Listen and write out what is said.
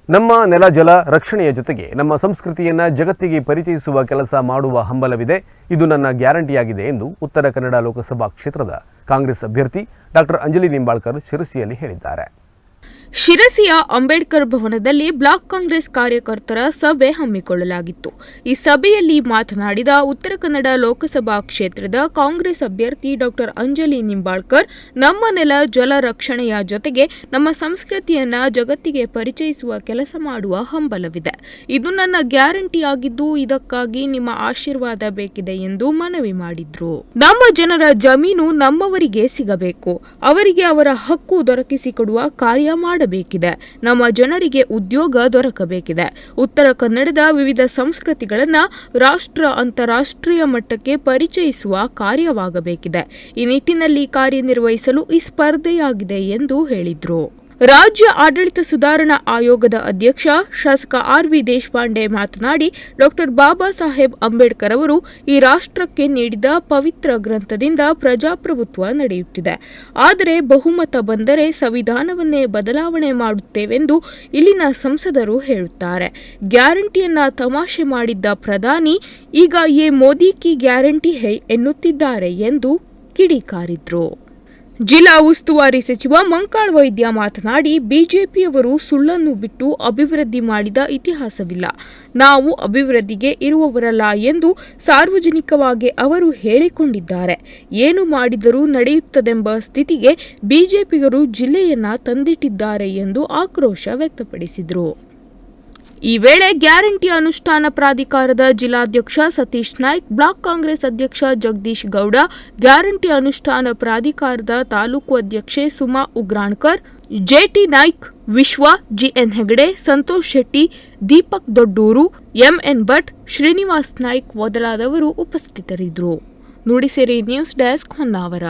ನಮ್ಮ ನೆಲ ಜಲ ರಕ್ಷಣೆಯ ಜೊತೆಗೆ ನಮ್ಮ ಸಂಸ್ಕೃತಿಯನ್ನು ಜಗತ್ತಿಗೆ ಪರಿಚಯಿಸುವ ಕೆಲಸ ಮಾಡುವ ಹಂಬಲವಿದೆ. ಇದು ನನ್ನ ಗ್ಯಾರಂಟಿಯಾಗಿದೆ ಎಂದು ಉತ್ತರ ಕನ್ನಡ ಲೋಕಸಭಾ ಕ್ಷೇತ್ರದ ಕಾಂಗ್ರೆಸ್ ಅಭ್ಯರ್ಥಿ ಡಾಕ್ಟರ್ ಅಂಜಲಿ ನಿಂಬಾಳ್ಕರ್ ಶಿರಸಿಯಲ್ಲಿ ಹೇಳಿದ್ದಾರೆ. ಶಿರಸಿಯ ಅಂಬೇಡ್ಕರ್ ಭವನದಲ್ಲಿ ಬ್ಲಾಕ್ ಕಾಂಗ್ರೆಸ್ ಕಾರ್ಯಕರ್ತರ ಸಭೆ ಹಮ್ಮಿಕೊಳ್ಳಲಾಗಿತ್ತು. ಈ ಸಭೆಯಲ್ಲಿ ಮಾತನಾಡಿದ ಉತ್ತರ ಕನ್ನಡ ಲೋಕಸಭಾ ಕ್ಷೇತ್ರದ ಕಾಂಗ್ರೆಸ್ ಅಭ್ಯರ್ಥಿ ಡಾಕ್ಟರ್ ಅಂಜಲಿ ನಿಂಬಾಳ್ಕರ್, ನಮ್ಮ ನೆಲ ಜಲ ರಕ್ಷಣೆಯ ಜೊತೆಗೆ ನಮ್ಮ ಸಂಸ್ಕೃತಿಯನ್ನ ಜಗತ್ತಿಗೆ ಪರಿಚಯಿಸುವ ಕೆಲಸ ಮಾಡುವ ಹಂಬಲವಿದೆ. ಇದು ನನ್ನ ಗ್ಯಾರಂಟಿ ಆಗಿದ್ದು, ಇದಕ್ಕಾಗಿ ನಿಮ್ಮ ಆಶೀರ್ವಾದ ಬೇಕಿದೆ ಎಂದು ಮನವಿ ಮಾಡಿದ್ರು. ನಮ್ಮ ಜನರ ಜಮೀನು ನಮ್ಮವರಿಗೆ ಸಿಗಬೇಕು, ಅವರಿಗೆ ಅವರ ಹಕ್ಕು ದೊರಕಿಸಿಕೊಡುವ ಕಾರ್ಯ ಮಾಡಬೇಕಿದೆ. ನಮ್ಮ ಜನರಿಗೆ ಉದ್ಯೋಗ ದೊರಕಬೇಕಿದೆ. ಉತ್ತರ ಕನ್ನಡದ ವಿವಿಧ ಸಂಸ್ಕೃತಿಗಳನ್ನು ರಾಷ್ಟ್ರ ಅಂತಾರಾಷ್ಟ್ರೀಯ ಮಟ್ಟಕ್ಕೆ ಪರಿಚಯಿಸುವ ಕಾರ್ಯವಾಗಬೇಕಿದೆ. ಈ ನಿಟ್ಟಿನಲ್ಲಿ ಕಾರ್ಯನಿರ್ವಹಿಸಲು ಈ ಸ್ಪರ್ಧೆಯಾಗಿದೆ ಎಂದು ಹೇಳಿದರು. ರಾಜ್ಯ ಆಡಳಿತ ಸುಧಾರಣಾ ಆಯೋಗದ ಅಧ್ಯಕ್ಷ ಶಾಸಕ ಆರ್.ವಿ. ದೇಶಪಾಂಡೆ ಮಾತನಾಡಿ, ಡಾಕ್ಟರ್ ಬಾಬಾ ಸಾಹೇಬ್ ಅಂಬೇಡ್ಕರ್ ಅವರು ಈ ರಾಷ್ಟ್ರಕ್ಕೆ ನೀಡಿದ ಪವಿತ್ರ ಗ್ರಂಥದಿಂದ ಪ್ರಜಾಪ್ರಭುತ್ವ ನಡೆಯುತ್ತಿದೆ. ಆದರೆ ಬಹುಮತ ಬಂದರೆ ಸಂವಿಧಾನವನ್ನೇ ಬದಲಾವಣೆ ಮಾಡುತ್ತೇವೆಂದು ಇಲ್ಲಿನ ಸಂಸದರು ಹೇಳುತ್ತಾರೆ. ಗ್ಯಾರಂಟಿಯನ್ನ ತಮಾಷೆ ಮಾಡಿದ್ದ ಪ್ರಧಾನಿ ಈಗ ಯೇ ಮೋದಿ ಕಿ ಗ್ಯಾರಂಟಿ ಹೈ ಎನ್ನುತ್ತಿದ್ದಾರೆ ಎಂದು ಕಿಡಿಕಾರಿದ್ರು. ಜಿಲ್ಲಾ ಉಸ್ತುವಾರಿ ಸಚಿವ ಮಂಕಾಳ್ ವೈದ್ಯ ಮಾತನಾಡಿ, ಬಿಜೆಪಿಯವರು ಸುಳ್ಳನ್ನು ಬಿಟ್ಟು ಅಭಿವೃದ್ಧಿ ಮಾಡಿದ ಇತಿಹಾಸವಿಲ್ಲ, ನಾವು ಅಭಿವೃದ್ಧಿಗೆ ಇರುವವರಲ್ಲ ಎಂದು ಸಾರ್ವಜನಿಕವಾಗಿ ಅವರು ಹೇಳಿಕೊಂಡಿದ್ದಾರೆ. ಏನು ಮಾಡಿದರೂ ನಡೆಯುತ್ತದೆಂಬ ಸ್ಥಿತಿಗೆ ಬಿಜೆಪಿಗರು ಜಿಲ್ಲೆಯನ್ನ ತಂದಿಟ್ಟಿದ್ದಾರೆ ಎಂದು ಆಕ್ರೋಶ ವ್ಯಕ್ತಪಡಿಸಿದರು. ಈ ವೇಳೆ ಗ್ಯಾರಂಟಿ ಅನುಷ್ಠಾನ ಪ್ರಾಧಿಕಾರದ ಜಿಲ್ಲಾಧ್ಯಕ್ಷ ಸತೀಶ್ ನಾಯ್ಕ್, ಬ್ಲಾಕ್ ಕಾಂಗ್ರೆಸ್ ಅಧ್ಯಕ್ಷ ಜಗದೀಶ್ ಗೌಡ, ಗ್ಯಾರಂಟಿ ಅನುಷ್ಠಾನ ಪ್ರಾಧಿಕಾರದ ತಾಲೂಕು ಅಧ್ಯಕ್ಷೆ ಸುಮಾ ಉಗ್ರಾಣ್ಕರ್, ಜೆಟಿ ನಾಯ್ಕ್, ವಿಶ್ವ, ಜಿಎನ್ ಹೆಗಡೆ, ಸಂತೋಷ್ ಶೆಟ್ಟಿ, ದೀಪಕ್ ದೊಡ್ಡೂರು, ಎಂಎನ್ ಭಟ್, ಶ್ರೀನಿವಾಸ್ ನಾಯ್ಕ್ ಮೊದಲಾದವರು ಉಪಸ್ಥಿತರಿದ್ದರು. Nudisiri news desk, Honnavar.